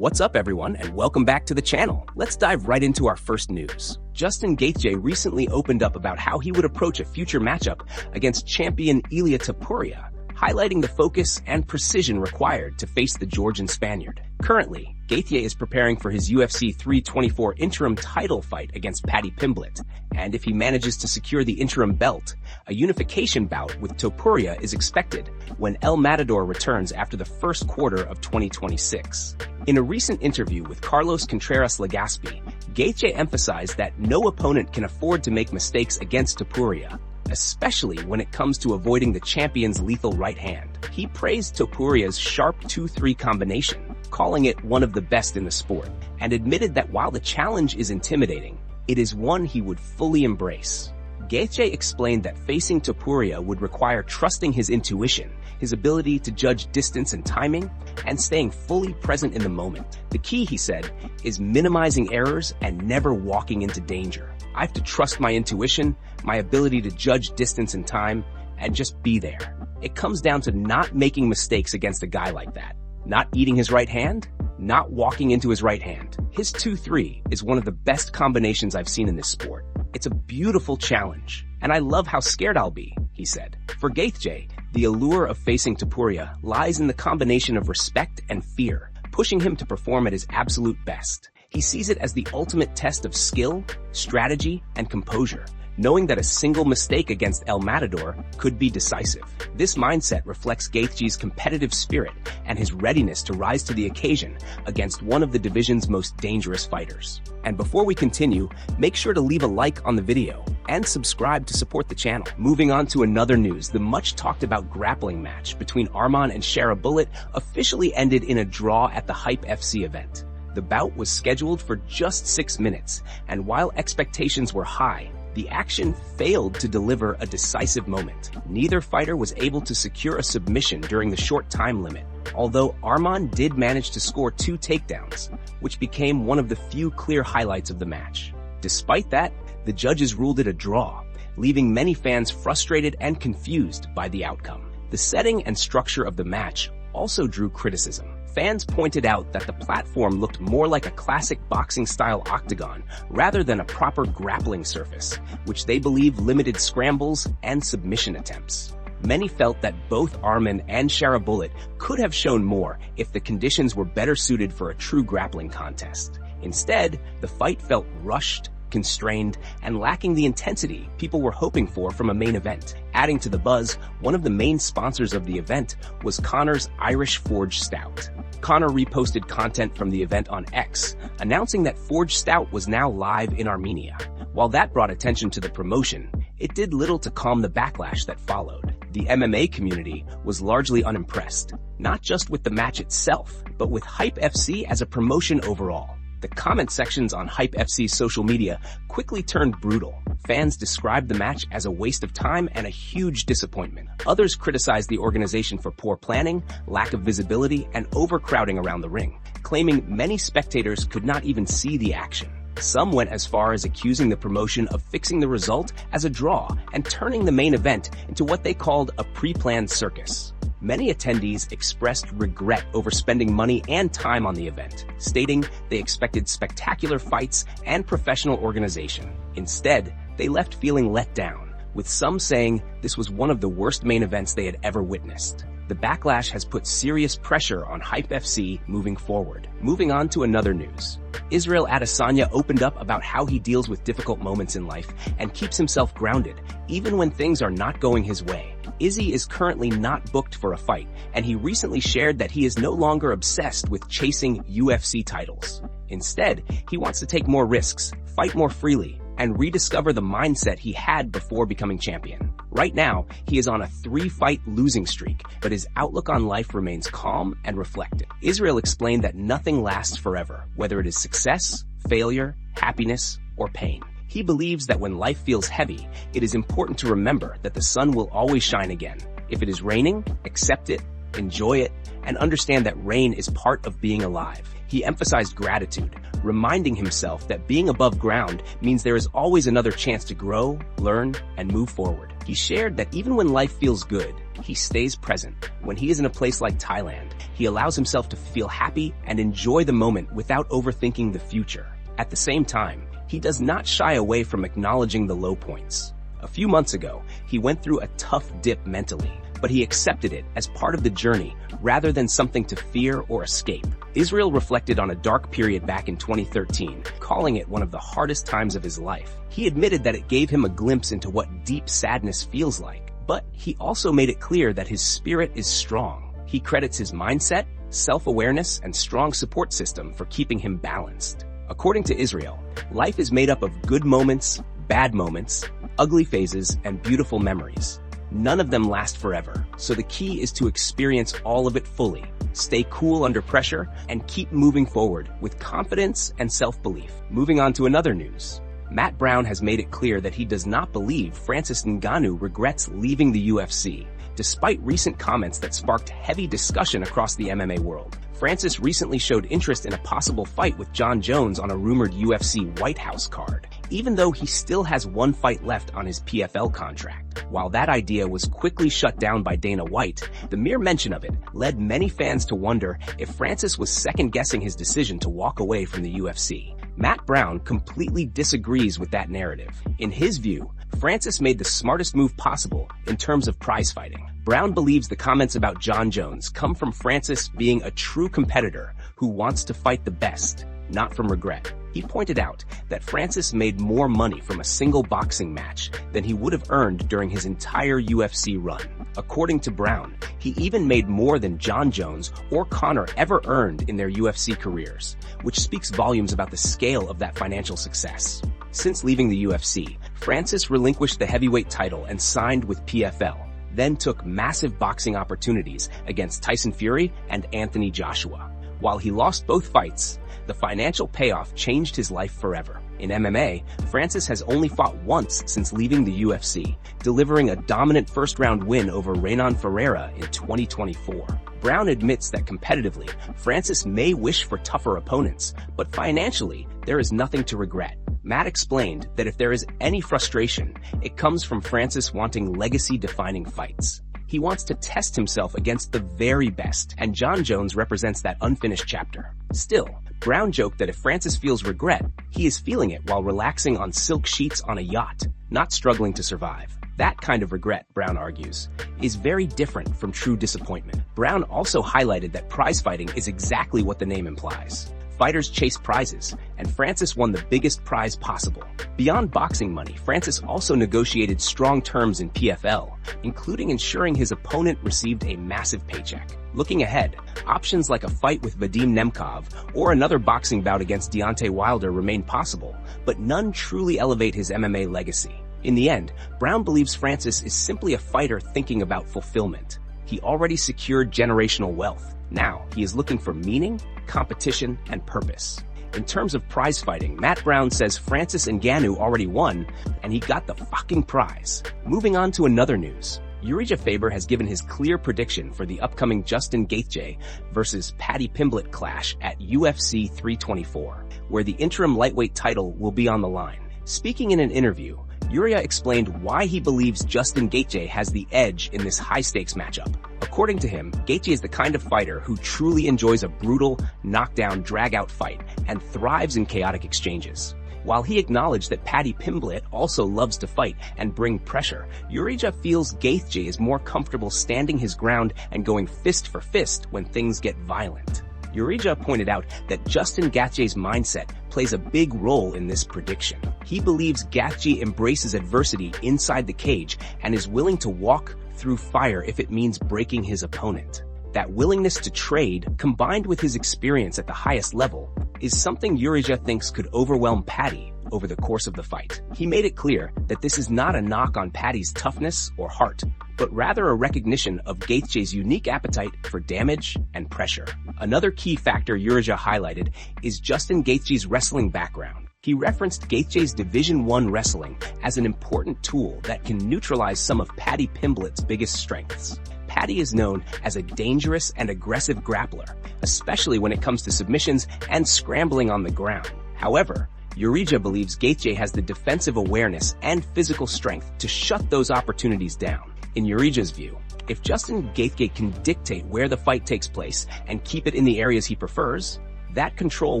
What's up, everyone, and welcome back to the channel. Let's dive right into our first news. Justin Gaethje recently opened up about how he would approach a future matchup against champion Ilia Topuria, highlighting the focus and precision required to face the Georgian Spaniard. Currently, Gaethje is preparing for his UFC 324 interim title fight against Paddy Pimblett, and if he manages to secure the interim belt, a unification bout with Topuria is expected when El Matador returns after the first quarter of 2026. In a recent interview with Carlos Contreras-Legaspi, Gaethje emphasized that no opponent can afford to make mistakes against Topuria, especially when it comes to avoiding the champion's lethal right hand. He praised Topuria's sharp 2-3 combination, calling it one of the best in the sport, and admitted that while the challenge is intimidating, it is one he would fully embrace. Gaethje explained that facing Topuria would require trusting his intuition, his ability to judge distance and timing, and staying fully present in the moment. The key, he said, is minimizing errors and never walking into danger. I have to trust my intuition, my ability to judge distance and time, and just be there. It comes down to not making mistakes against a guy like that. Not eating his right hand, not walking into his right hand. His 2-3 is one of the best combinations I've seen in this sport. It's a beautiful challenge, and I love how scared I'll be, he said. For Gaethje, the allure of facing Topuria lies in the combination of respect and fear, pushing him to perform at his absolute best. He sees it as the ultimate test of skill, strategy, and composure, knowing that a single mistake against El Matador could be decisive. This mindset reflects Gaethje's competitive spirit and his readiness to rise to the occasion against one of the division's most dangerous fighters. And before we continue, make sure to leave a like on the video and subscribe to support the channel. Moving on to another news, the much talked about grappling match between Arman and Pimblett officially ended in a draw at the Hype FC event. The bout was scheduled for just 6 minutes, and while expectations were high, the action failed to deliver a decisive moment. Neither fighter was able to secure a submission during the short time limit, although Arman did manage to score 2 takedowns, which became one of the few clear highlights of the match. Despite that, the judges ruled it a draw, leaving many fans frustrated and confused by the outcome. The setting and structure of the match also drew criticism. Fans pointed out that the platform looked more like a classic boxing-style octagon rather than a proper grappling surface, which they believe limited scrambles and submission attempts. Many felt that both Arman and Pimblett could have shown more if the conditions were better suited for a true grappling contest. Instead, the fight felt rushed, constrained, and lacking the intensity people were hoping for from a main event. Adding to the buzz, one of the main sponsors of the event was Conor's Irish Forged Stout. Conor reposted content from the event on X, announcing that Forged Stout was now live in Armenia. While that brought attention to the promotion, it did little to calm the backlash that followed. The MMA community was largely unimpressed, not just with the match itself, but with Hype FC as a promotion overall. The comment sections on Hype FC's social media quickly turned brutal. Fans described the match as a waste of time and a huge disappointment. Others criticized the organization for poor planning, lack of visibility, and overcrowding around the ring, claiming many spectators could not even see the action. Some went as far as accusing the promotion of fixing the result as a draw and turning the main event into what they called a pre-planned circus. Many attendees expressed regret over spending money and time on the event, stating they expected spectacular fights and professional organization. Instead, they left feeling let down, with some saying this was one of the worst main events they had ever witnessed. The backlash has put serious pressure on Hype FC moving forward. Moving on to another news. Israel Adesanya opened up about how he deals with difficult moments in life and keeps himself grounded, even when things are not going his way. Izzy is currently not booked for a fight, and he recently shared that he is no longer obsessed with chasing UFC titles. Instead, he wants to take more risks, fight more freely, and rediscover the mindset he had before becoming champion. Right now, he is on a 3-fight losing streak, but his outlook on life remains calm and reflective. Israel explained that nothing lasts forever, whether it is success, failure, happiness, or pain. He believes that when life feels heavy, it is important to remember that the sun will always shine again. If it is raining, accept it, enjoy it, and understand that rain is part of being alive. He emphasized gratitude, reminding himself that being above ground means there is always another chance to grow, learn, and move forward. He shared that even when life feels good, he stays present. When he is in a place like Thailand, he allows himself to feel happy and enjoy the moment without overthinking the future. At the same time, he does not shy away from acknowledging the low points. A few months ago, he went through a tough dip mentally, but he accepted it as part of the journey rather than something to fear or escape. Israel reflected on a dark period back in 2013, calling it one of the hardest times of his life. He admitted that it gave him a glimpse into what deep sadness feels like, but he also made it clear that his spirit is strong. He credits his mindset, self-awareness, and strong support system for keeping him balanced. According to Israel, life is made up of good moments, bad moments, ugly phases, and beautiful memories. None of them last forever, so the key is to experience all of it fully, stay cool under pressure, and keep moving forward with confidence and self-belief. Moving on to another news. Matt Brown has made it clear that he does not believe Francis Ngannou regrets leaving the UFC, despite recent comments that sparked heavy discussion across the MMA world. Francis recently showed interest in a possible fight with Jon Jones on a rumored UFC White House card, even though he still has one fight left on his PFL contract. While that idea was quickly shut down by Dana White, the mere mention of it led many fans to wonder if Francis was second-guessing his decision to walk away from the UFC. Matt Brown completely disagrees with that narrative. In his view, Francis made the smartest move possible in terms of prize fighting. Brown believes the comments about Jon Jones come from Francis being a true competitor who wants to fight the best, not from regret. He pointed out that Francis made more money from a single boxing match than he would have earned during his entire UFC run. According to Brown, he even made more than Jon Jones or Conor ever earned in their UFC careers, which speaks volumes about the scale of that financial success. Since leaving the UFC, Francis relinquished the heavyweight title and signed with PFL, then took massive boxing opportunities against Tyson Fury and Anthony Joshua. While he lost both fights, the financial payoff changed his life forever. In MMA, Francis has only fought once since leaving the UFC, delivering a dominant first-round win over Renan Ferreira in 2024. Brown admits that competitively, Francis may wish for tougher opponents, but financially, there is nothing to regret. Matt explained that if there is any frustration, it comes from Francis wanting legacy-defining fights. He wants to test himself against the very best, and Jon Jones represents that unfinished chapter. Still, Brown joked that if Francis feels regret, he is feeling it while relaxing on silk sheets on a yacht, not struggling to survive. That kind of regret, Brown argues, is very different from true disappointment. Brown also highlighted that prize fighting is exactly what the name implies. Fighters chase prizes, and Francis won the biggest prize possible. Beyond boxing money, Francis also negotiated strong terms in PFL, including ensuring his opponent received a massive paycheck. Looking ahead, options like a fight with Vadim Nemkov or another boxing bout against Deontay Wilder remain possible, but none truly elevate his MMA legacy. In the end, Brown believes Francis is simply a fighter thinking about fulfillment. He already secured generational wealth. Now, he is looking for meaning, competition, and purpose. In terms of prize fighting, Matt Brown says Francis Ngannou already won, and he got the fucking prize. Moving on to another news. Ilia Faber has given his clear prediction for the upcoming Justin Gaethje versus Paddy Pimblett clash at UFC 324, where the interim lightweight title will be on the line. Speaking in an interview, Ilia explained why he believes Justin Gaethje has the edge in this high-stakes matchup. According to him, Gaethje is the kind of fighter who truly enjoys a brutal, knockdown, drag-out fight and thrives in chaotic exchanges. While he acknowledged that Paddy Pimblett also loves to fight and bring pressure, Ilia feels Gaethje is more comfortable standing his ground and going fist for fist when things get violent. Ilia pointed out that Justin Gaethje's mindset plays a big role in this prediction. He believes Gaethje embraces adversity inside the cage and is willing to walk through fire if it means breaking his opponent. That willingness to trade, combined with his experience at the highest level, is something Ilia thinks could overwhelm Paddy over the course of the fight. He made it clear that this is not a knock on Paddy's toughness or heart, but rather a recognition of Gaethje's unique appetite for damage and pressure. Another key factor Ilia highlighted is Justin Gaethje's wrestling background. He referenced Gaethje's Division I wrestling as an important tool that can neutralize some of Paddy Pimblett's biggest strengths. Paddy is known as a dangerous and aggressive grappler, especially when it comes to submissions and scrambling on the ground. However, Urijah believes Gaethje has the defensive awareness and physical strength to shut those opportunities down. In Urijah's view, if Justin Gaethje can dictate where the fight takes place and keep it in the areas he prefers, that control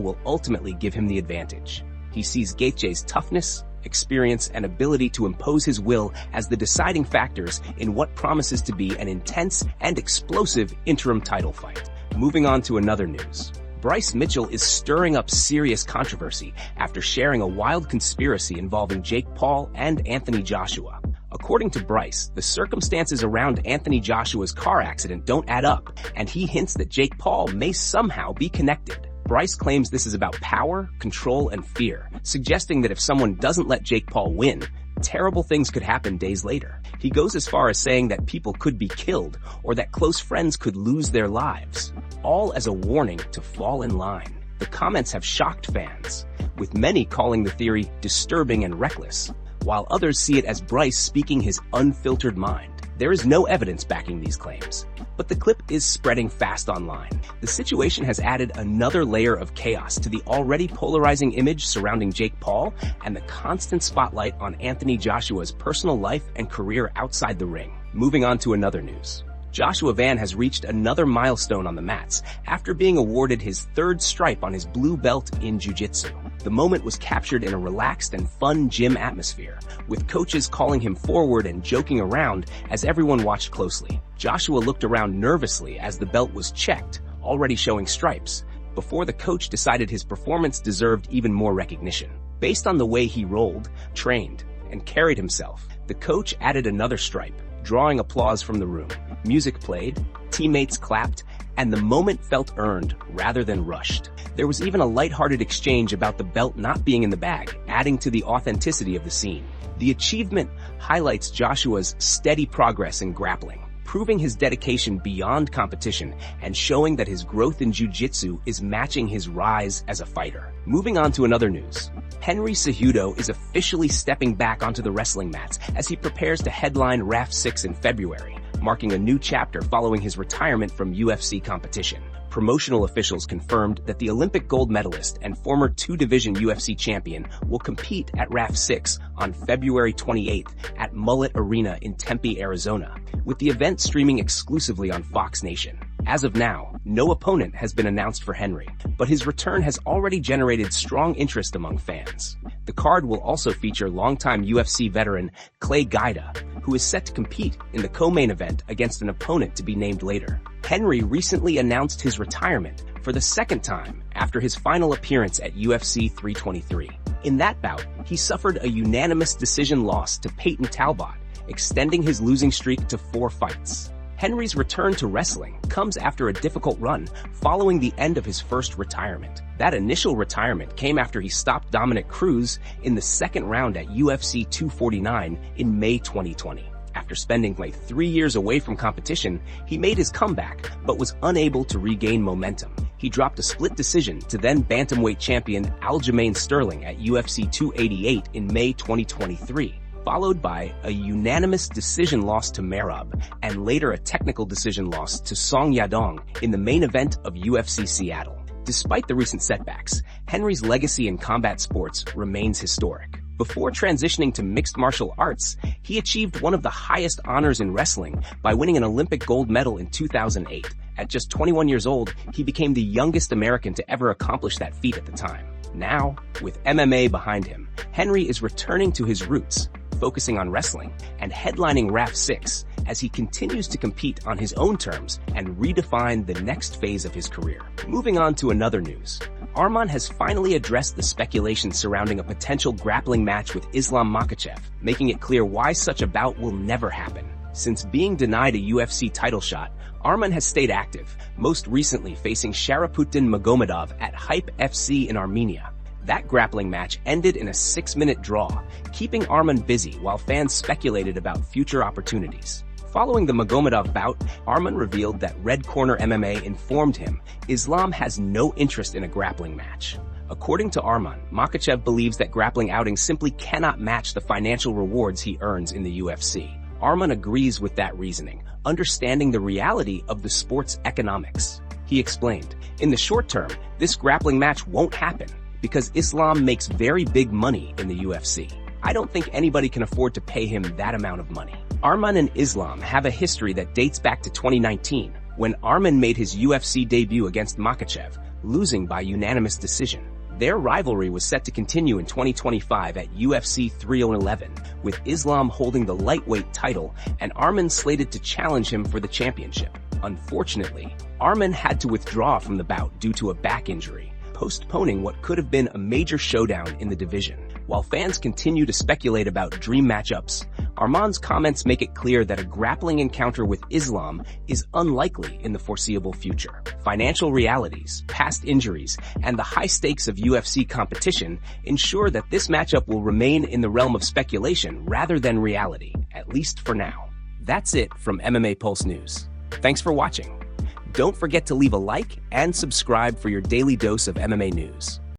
will ultimately give him the advantage. He sees Gaethje's toughness, experience, and ability to impose his will as the deciding factors in what promises to be an intense and explosive interim title fight. Moving on to another news. Bryce Mitchell is stirring up serious controversy after sharing a wild conspiracy involving Jake Paul and Anthony Joshua. According to Bryce, the circumstances around Anthony Joshua's car accident don't add up, and he hints that Jake Paul may somehow be connected. Bryce claims this is about power, control, and fear, suggesting that if someone doesn't let Jake Paul win, terrible things could happen days later. He goes as far as saying that people could be killed or that close friends could lose their lives, all as a warning to fall in line. The comments have shocked fans, with many calling the theory disturbing and reckless, while others see it as Bryce speaking his unfiltered mind. There is no evidence backing these claims, but the clip is spreading fast online. The situation has added another layer of chaos to the already polarizing image surrounding Jake Paul and the constant spotlight on Anthony Joshua's personal life and career outside the ring. Moving on to another news. Joshua Van has reached another milestone on the mats after being awarded his third stripe on his blue belt in jiu-jitsu. The moment was captured in a relaxed and fun gym atmosphere, with coaches calling him forward and joking around as everyone watched closely. Joshua looked around nervously as the belt was checked, already showing stripes, before the coach decided his performance deserved even more recognition. Based on the way he rolled, trained, and carried himself, the coach added another stripe, drawing applause from the room. Music played, teammates clapped, and the moment felt earned rather than rushed. There was even a lighthearted exchange about the belt not being in the bag, adding to the authenticity of the scene. The achievement highlights Joshua's steady progress in grappling, proving his dedication beyond competition and showing that his growth in jiu-jitsu is matching his rise as a fighter. Moving on to another news. Henry Cejudo is officially stepping back onto the wrestling mats as he prepares to headline RAF 6 in February, marking a new chapter following his retirement from UFC competition. Promotional officials confirmed that the Olympic gold medalist and former two-division UFC champion will compete at RAF 6 on February 28th at Mullet Arena in Tempe, Arizona, with the event streaming exclusively on Fox Nation. As of now, no opponent has been announced for Henry, but his return has already generated strong interest among fans. The card will also feature longtime UFC veteran Clay Guida, who is set to compete in the co-main event against an opponent to be named later. Henry recently announced his retirement for the second time after his final appearance at UFC 323. In that bout, he suffered a unanimous decision loss to Peyton Talbot, extending his losing streak to 4 fights. Henry's return to wrestling comes after a difficult run following the end of his first retirement. That initial retirement came after he stopped Dominic Cruz in the second round at UFC 249 in May 2020. After spending like 3 years away from competition, he made his comeback, but was unable to regain momentum. He dropped a split decision to then bantamweight champion Aljamain Sterling at UFC 288 in May 2023. Followed by a unanimous decision loss to Merab, and later a technical decision loss to Song Yadong in the main event of UFC Seattle. Despite the recent setbacks, Henry's legacy in combat sports remains historic. Before transitioning to mixed martial arts, he achieved one of the highest honors in wrestling by winning an Olympic gold medal in 2008. At just 21 years old, he became the youngest American to ever accomplish that feat at the time. Now, with MMA behind him, Henry is returning to his roots, focusing on wrestling and headlining RAF 6 as he continues to compete on his own terms and redefine the next phase of his career. Moving on to another news. Arman has finally addressed the speculation surrounding a potential grappling match with Islam Makhachev, making it clear why such a bout will never happen. Since being denied a UFC title shot, Arman has stayed active, most recently facing Sharaputin Magomedov at Hype FC in Armenia. That grappling match ended in a 6-minute draw, keeping Arman busy while fans speculated about future opportunities. Following the Magomedov bout, Arman revealed that Red Corner MMA informed him Islam has no interest in a grappling match. According to Arman, Makachev believes that grappling outings simply cannot match the financial rewards he earns in the UFC. Arman agrees with that reasoning, understanding the reality of the sport's economics. He explained, "In the short term, this grappling match won't happen because Islam makes very big money in the UFC. I don't think anybody can afford to pay him that amount of money." Arman and Islam have a history that dates back to 2019, when Arman made his UFC debut against Makachev, losing by unanimous decision. Their rivalry was set to continue in 2025 at UFC 311, with Islam holding the lightweight title and Arman slated to challenge him for the championship. Unfortunately, Arman had to withdraw from the bout due to a back injury, postponing what could have been a major showdown in the division. While fans continue to speculate about dream matchups, Arman's comments make it clear that a grappling encounter with Islam is unlikely in the foreseeable future. Financial realities, past injuries, and the high stakes of UFC competition ensure that this matchup will remain in the realm of speculation rather than reality, at least for now. That's it from MMA Pulse News. Thanks for watching. Don't forget to leave a like and subscribe for your daily dose of MMA news.